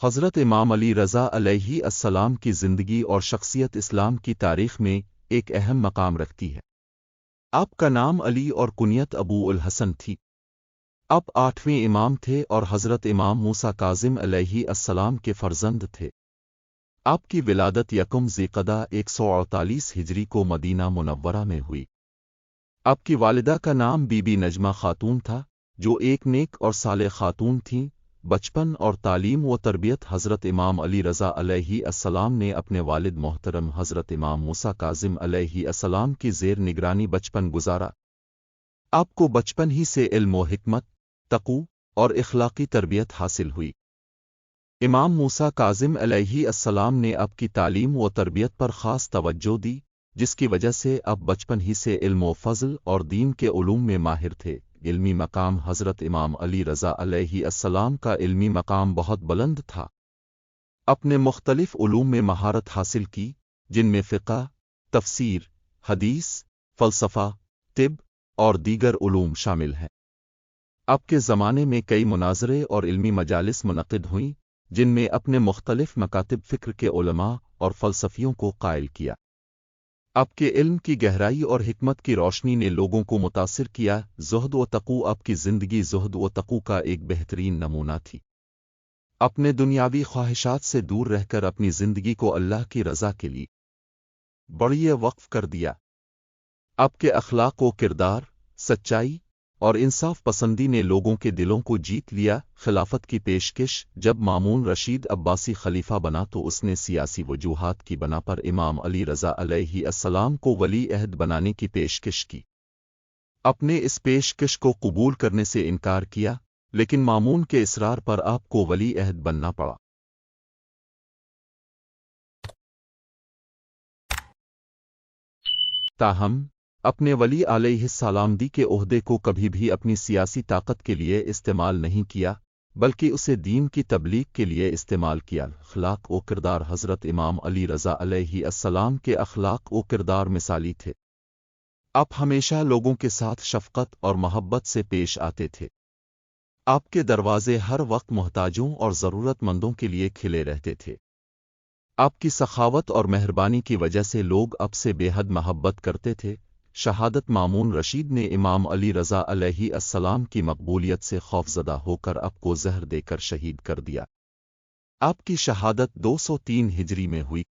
حضرت امام علی رضا علیہ السلام کی زندگی اور شخصیت اسلام کی تاریخ میں ایک اہم مقام رکھتی ہے۔ آپ کا نام علی اور کنیت ابو الحسن تھی۔ آپ 8ویں امام تھے اور حضرت امام موسیٰ کاظم علیہ السلام کے فرزند تھے۔ آپ کی ولادت یکم ذیقعدہ 148 ہجری کو مدینہ منورہ میں ہوئی۔ آپ کی والدہ کا نام بی بی نجمہ خاتون تھا، جو ایک نیک اور صالح خاتون تھیں۔ بچپن اور تعلیم و تربیت حضرت امام علی رضا علیہ السلام نے اپنے والد محترم حضرت امام موسیٰ کاظم علیہ السلام کی زیر نگرانی بچپن گزارا۔ آپ کو بچپن ہی سے علم و حکمت، تقوی اور اخلاقی تربیت حاصل ہوئی۔ امام موسیٰ کاظم علیہ السلام نے آپ کی تعلیم و تربیت پر خاص توجہ دی، جس کی وجہ سے آپ بچپن ہی سے علم و فضل اور دین کے علوم میں ماہر تھے۔ علمی مقام حضرت امام علی رضا علیہ السلام کا علمی مقام بہت بلند تھا۔ اپنے مختلف علوم میں مہارت حاصل کی، جن میں فقہ، تفسیر، حدیث، فلسفہ، طب اور دیگر علوم شامل ہیں۔ اب کے زمانے میں کئی مناظرے اور علمی مجالس منعقد ہوئیں، جن میں اپنے مختلف مکاتب فکر کے علماء اور فلسفیوں کو قائل کیا۔ آپ کے علم کی گہرائی اور حکمت کی روشنی نے لوگوں کو متاثر کیا۔ زہد و تقوی آپ کی زندگی زہد و تقوی کا ایک بہترین نمونہ تھی۔ اپنے دنیاوی خواہشات سے دور رہ کر اپنی زندگی کو اللہ کی رضا کے لیے بڑھیا وقف کر دیا۔ آپ کے اخلاق و کردار، سچائی اور انصاف پسندی نے لوگوں کے دلوں کو جیت لیا۔ خلافت کی پیشکش جب مامون رشید عباسی خلیفہ بنا تو اس نے سیاسی وجوہات کی بنا پر امام علی رضا علیہ السلام کو ولی عہد بنانے کی پیشکش کی۔ اپنے اس پیشکش کو قبول کرنے سے انکار کیا، لیکن مامون کے اصرار پر آپ کو ولی عہد بننا پڑا۔ تاہم اپنے ولی علیہ السلام کے عہدے کو کبھی بھی اپنی سیاسی طاقت کے لیے استعمال نہیں کیا، بلکہ اسے دین کی تبلیغ کے لیے استعمال کیا۔ اخلاق و کردار حضرت امام علی رضا علیہ السلام کے اخلاق و کردار مثالی تھے۔ آپ ہمیشہ لوگوں کے ساتھ شفقت اور محبت سے پیش آتے تھے۔ آپ کے دروازے ہر وقت محتاجوں اور ضرورت مندوں کے لیے کھلے رہتے تھے۔ آپ کی سخاوت اور مہربانی کی وجہ سے لوگ آپ سے بے حد محبت کرتے تھے۔ شہادت مامون رشید نے امام علی رضا علیہ السلام کی مقبولیت سے خوفزدہ ہو کر آپ کو زہر دے کر شہید کر دیا۔ آپ کی شہادت 203 ہجری میں ہوئی۔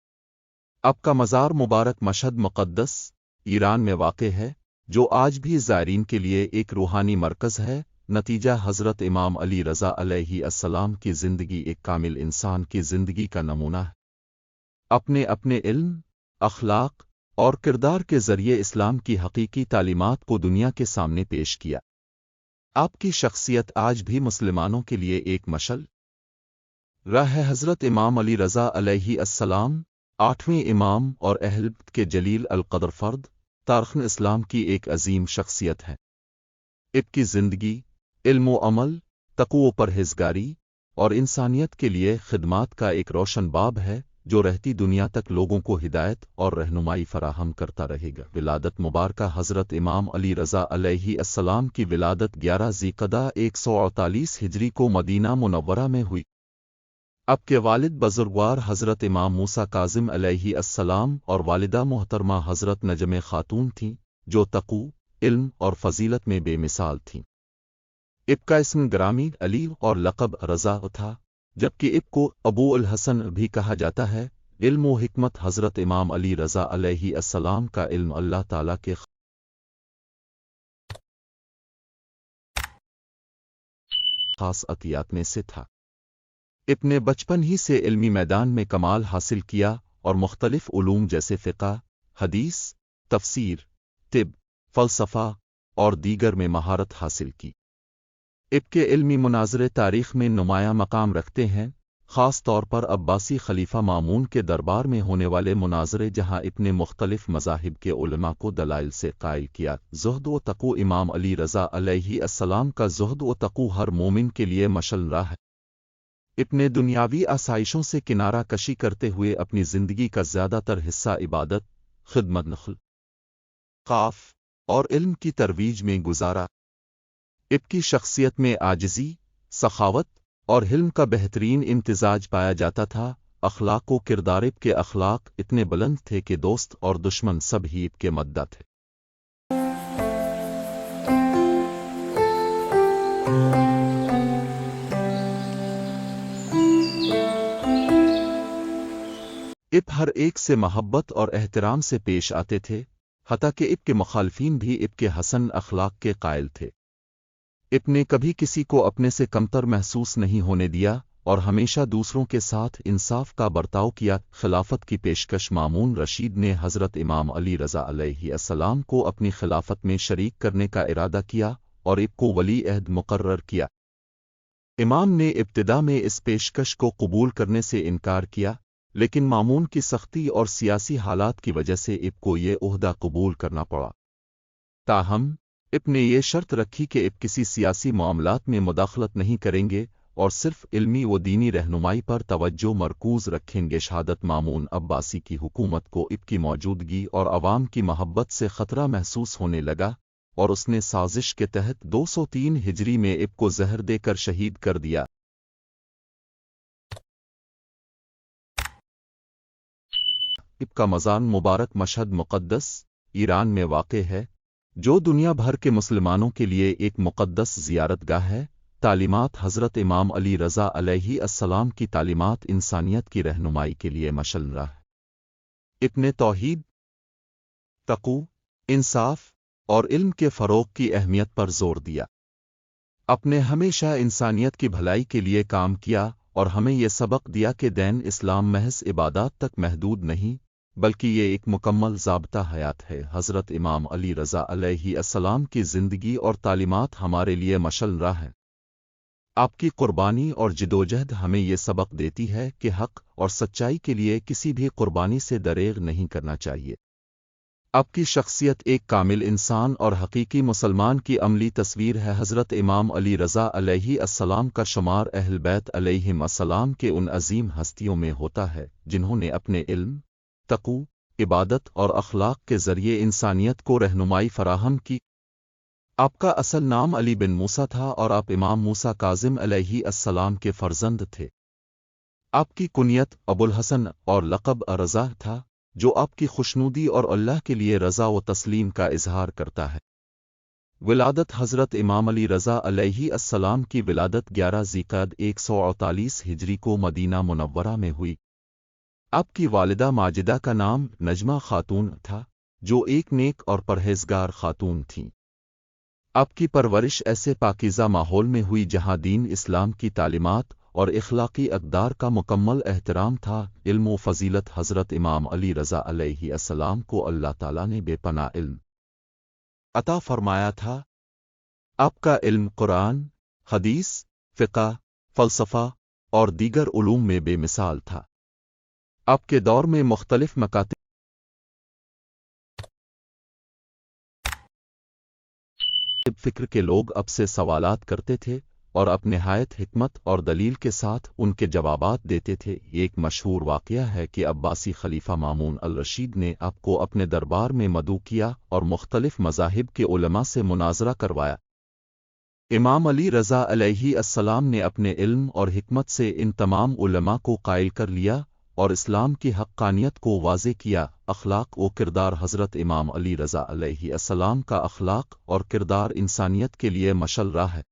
آپ کا مزار مبارک مشہد مقدس، ایران میں واقع ہے، جو آج بھی زائرین کے لیے ایک روحانی مرکز ہے۔ نتیجہ حضرت امام علی رضا علیہ السلام کی زندگی ایک کامل انسان کی زندگی کا نمونہ ہے۔ اپنے علم، اخلاق اور کردار کے ذریعے اسلام کی حقیقی تعلیمات کو دنیا کے سامنے پیش کیا۔ آپ کی شخصیت آج بھی مسلمانوں کے لیے ایک مشعل راہ ہے۔ حضرت امام علی رضا علیہ السلام 8ویں امام اور اہل بیت کے جلیل القدر فرد، تاریخ اسلام کی ایک عظیم شخصیت ہے۔ آپ کی زندگی علم و عمل، تقوی و پرہیزگاری اور انسانیت کے لیے خدمات کا ایک روشن باب ہے، جو رہتی دنیا تک لوگوں کو ہدایت اور رہنمائی فراہم کرتا رہے گا۔ ولادت مبارکہ حضرت امام علی رضا علیہ السلام کی ولادت 11 ذیقعدہ 148 ہجری کو مدینہ منورہ میں ہوئی۔ آپ کے والد بزرگوار حضرت امام موسیٰ کاظم علیہ السلام اور والدہ محترمہ حضرت نجم خاتون تھیں، جو تقوی، علم اور فضیلت میں بے مثال تھیں۔ آپ کا اسم گرامی علی اور لقب رضا تھا، جبکہ آپ کو ابو الحسن بھی کہا جاتا ہے۔ علم و حکمت حضرت امام علی رضا علیہ السلام کا علم اللہ تعالیٰ کے خاص عطیات میں سے تھا۔ آپ نے بچپن ہی سے علمی میدان میں کمال حاصل کیا اور مختلف علوم جیسے فقہ، حدیث، تفسیر، طب، فلسفہ اور دیگر میں مہارت حاصل کی۔ آپ کے علمی مناظرے تاریخ میں نمایاں مقام رکھتے ہیں، خاص طور پر عباسی خلیفہ مامون کے دربار میں ہونے والے مناظرے، جہاں آپ نے مختلف مذاہب کے علماء کو دلائل سے قائل کیا۔ زہد و تقوی امام علی رضا علیہ السلام کا زہد و تقوی ہر مومن کے لیے مشعل راہ ہے۔ آپ نے دنیاوی آسائشوں سے کنارہ کشی کرتے ہوئے اپنی زندگی کا زیادہ تر حصہ عبادت، خدمت نفل، قاف اور علم کی ترویج میں گزارا۔ آپ کی شخصیت میں عاجزی، سخاوت اور حلم کا بہترین امتزاج پایا جاتا تھا۔ اخلاق و کردار اب کے اخلاق اتنے بلند تھے کہ دوست اور دشمن سب ہی اب کے مدد تھے۔ اب ہر ایک سے محبت اور احترام سے پیش آتے تھے، حتیٰ کہ اب کے مخالفین بھی اب کے حسن اخلاق کے قائل تھے۔ اب نے کبھی کسی کو اپنے سے کمتر محسوس نہیں ہونے دیا اور ہمیشہ دوسروں کے ساتھ انصاف کا برتاؤ کیا۔ خلافت کی پیشکش مامون رشید نے حضرت امام علی رضا علیہ السلام کو اپنی خلافت میں شریک کرنے کا ارادہ کیا اور اب کو ولی عہد مقرر کیا۔ امام نے ابتدا میں اس پیشکش کو قبول کرنے سے انکار کیا، لیکن مامون کی سختی اور سیاسی حالات کی وجہ سے اب کو یہ عہدہ قبول کرنا پڑا۔ تاہم اب نے یہ شرط رکھی کہ اب کسی سیاسی معاملات میں مداخلت نہیں کریں گے اور صرف علمی و دینی رہنمائی پر توجہ مرکوز رکھیں گے۔ شہادت مامون عباسی کی حکومت کو اب کی موجودگی اور عوام کی محبت سے خطرہ محسوس ہونے لگا اور اس نے سازش کے تحت 203 ہجری میں اب کو زہر دے کر شہید کر دیا۔ اب کا مزار مبارک مشہد مقدس ایران میں واقع ہے، جو دنیا بھر کے مسلمانوں کے لیے ایک مقدس زیارت گاہ ہے۔ تعلیمات حضرت امام علی رضا علیہ السلام کی تعلیمات انسانیت کی رہنمائی کے لیے مشعل راہ۔ ابن توحید، تقوی، انصاف اور علم کے فروغ کی اہمیت پر زور دیا۔ اپنے ہمیشہ انسانیت کی بھلائی کے لیے کام کیا اور ہمیں یہ سبق دیا کہ دین اسلام محض عبادات تک محدود نہیں، بلکہ یہ ایک مکمل ضابطہ حیات ہے۔ حضرت امام علی رضا علیہ السلام کی زندگی اور تعلیمات ہمارے لیے مشعل راہ ہیں۔ آپ کی قربانی اور جدوجہد ہمیں یہ سبق دیتی ہے کہ حق اور سچائی کے لیے کسی بھی قربانی سے دریغ نہیں کرنا چاہیے۔ آپ کی شخصیت ایک کامل انسان اور حقیقی مسلمان کی عملی تصویر ہے۔ حضرت امام علی رضا علیہ السلام کا شمار اہل بیت علیہم السلام کے ان عظیم ہستیوں میں ہوتا ہے جنہوں نے اپنے علم، تقوی، عبادت اور اخلاق کے ذریعے انسانیت کو رہنمائی فراہم کی۔ آپ کا اصل نام علی بن موسیٰ تھا اور آپ امام موسیٰ کاظم علیہ السلام کے فرزند تھے۔ آپ کی کنیت ابو الحسن اور لقب رضا تھا، جو آپ کی خوشنودی اور اللہ کے لیے رضا و تسلیم کا اظہار کرتا ہے۔ ولادت حضرت امام علی رضا علیہ السلام کی ولادت 11 ذیقعدہ 148 ہجری کو مدینہ منورہ میں ہوئی۔ آپ کی والدہ ماجدہ کا نام نجمہ خاتون تھا، جو ایک نیک اور پرہیزگار خاتون تھیں۔ آپ کی پرورش ایسے پاکیزہ ماحول میں ہوئی جہاں دین اسلام کی تعلیمات اور اخلاقی اقدار کا مکمل احترام تھا۔ علم و فضیلت حضرت امام علی رضا علیہ السلام کو اللہ تعالیٰ نے بے پناہ علم عطا فرمایا تھا۔ آپ کا علم قرآن، حدیث، فقہ، فلسفہ اور دیگر علوم میں بے مثال تھا۔ آپ کے دور میں مختلف مکاتب فکر کے لوگ اب سے سوالات کرتے تھے اور اب نہایت حکمت اور دلیل کے ساتھ ان کے جوابات دیتے تھے۔ ایک مشہور واقعہ ہے کہ عباسی خلیفہ مامون الرشید نے آپ کو اپنے دربار میں مدعو کیا اور مختلف مذاہب کے علماء سے مناظرہ کروایا۔ امام علی رضا علیہ السلام نے اپنے علم اور حکمت سے ان تمام علماء کو قائل کر لیا اور اسلام کی حقانیت کو واضح کیا۔ اخلاق و کردار حضرت امام علی رضا علیہ السلام کا اخلاق اور کردار انسانیت کے لیے مشعل راہ ہے۔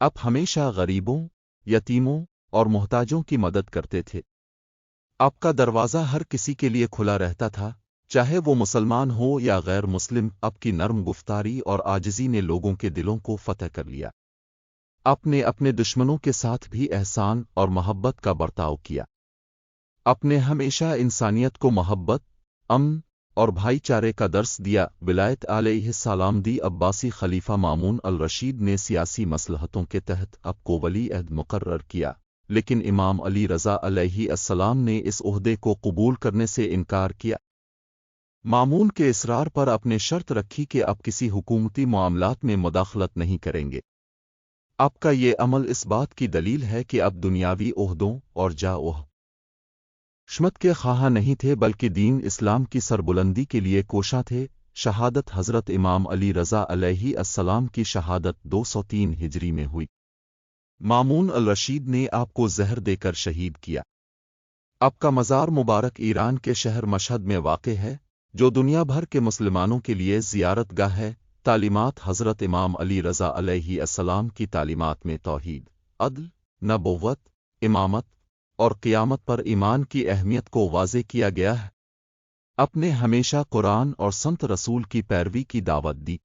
آپ ہمیشہ غریبوں، یتیموں اور محتاجوں کی مدد کرتے تھے۔ آپ کا دروازہ ہر کسی کے لیے کھلا رہتا تھا، چاہے وہ مسلمان ہو یا غیر مسلم۔ آپ کی نرم گفتاری اور عاجزی نے لوگوں کے دلوں کو فتح کر لیا۔ آپ نے اپنے دشمنوں کے ساتھ بھی احسان اور محبت کا برتاؤ کیا۔ آپ نے ہمیشہ انسانیت کو محبت، امن اور بھائی چارے کا درس دیا۔ ولایت علیہ السلام دی عباسی خلیفہ مامون الرشید نے سیاسی مصلحتوں کے تحت آپ کو ولی عہد مقرر کیا، لیکن امام علی رضا علیہ السلام نے اس عہدے کو قبول کرنے سے انکار کیا۔ مامون کے اصرار پر آپ نے شرط رکھی کہ آپ کسی حکومتی معاملات میں مداخلت نہیں کریں گے۔ آپ کا یہ عمل اس بات کی دلیل ہے کہ آپ دنیاوی عہدوں اور جاہ و شمت کے خواہاں نہیں تھے، بلکہ دین اسلام کی سربلندی کے لیے کوشاں تھے۔ شہادت حضرت امام علی رضا علیہ السلام کی شہادت 203 ہجری میں ہوئی۔ مامون الرشید نے آپ کو زہر دے کر شہید کیا۔ آپ کا مزار مبارک ایران کے شہر مشہد میں واقع ہے، جو دنیا بھر کے مسلمانوں کے لیے زیارت گاہ ہے۔ تعلیمات حضرت امام علی رضا علیہ السلام کی تعلیمات میں توحید، عدل، نبوت، امامت اور قیامت پر ایمان کی اہمیت کو واضح کیا گیا ہے۔ آپ نے ہمیشہ قرآن اور سنت رسول کی پیروی کی دعوت دی۔